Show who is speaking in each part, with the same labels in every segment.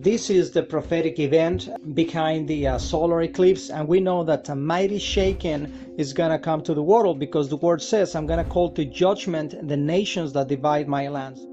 Speaker 1: this is the prophetic event behind the solar eclipse, and we know that a mighty shaking is going to come to the world, because the word says, I'm going to call to judgment the nations that divide my lands.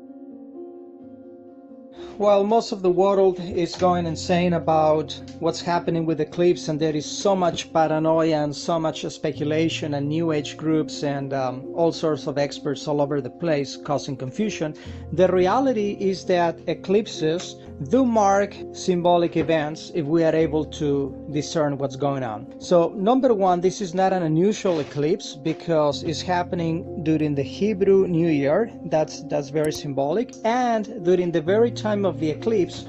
Speaker 1: Well, most of the world is going insane about what's happening with the eclipse, and there is so much paranoia and so much speculation and new age groups and all sorts of experts all over the place causing confusion. The reality is that eclipses do mark symbolic events if we are able to discern what's going on. So number one, this is not an unusual eclipse because it's happening during the Hebrew New Year. That's very symbolic. And during the very time of the eclipse,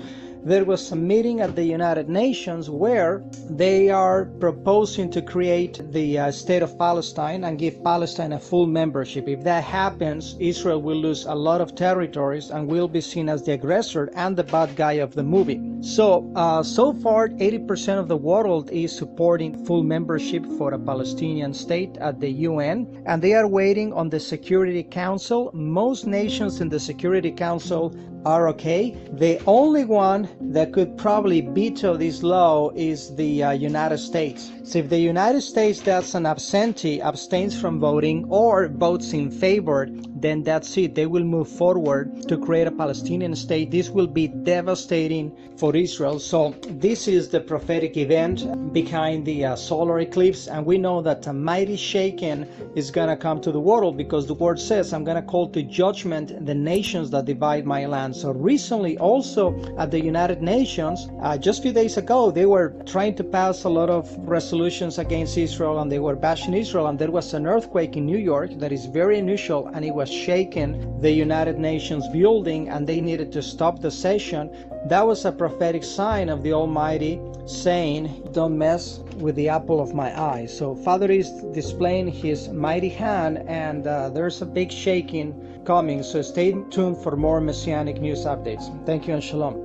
Speaker 1: there was a meeting at the United Nations where they are proposing to create the state of Palestine and give Palestine a full membership. If that happens, Israel will lose a lot of territories and will be seen as the aggressor and the bad guy of the movie. So far, 80% of the world is supporting full membership for a Palestinian state at the UN, and they are waiting on the Security Council. Most nations in the Security Council are okay. The only one that could probably veto this law is the United States. So if the United States does an absentee, abstains from voting, or votes in favor, then that's it. They will move forward to create a Palestinian state. This will be devastating for Israel. So this is the prophetic event behind the solar eclipse, and we know that a mighty shaking is going to come to the world, because the word says, I'm going to call to judgment the nations that divide my land. So recently also at the United Nations, just a few days ago, they were trying to pass a lot of resolutions against Israel, and they were bashing Israel, and there was an earthquake in New York that is very unusual, and it was shaking the United Nations building, and they needed to stop the session. That was a prophetic sign of the Almighty saying, don't mess with the apple of my eye. So Father is displaying his mighty hand, and there's a big shaking coming. So stay tuned for more Messianic news updates. Thank you and shalom.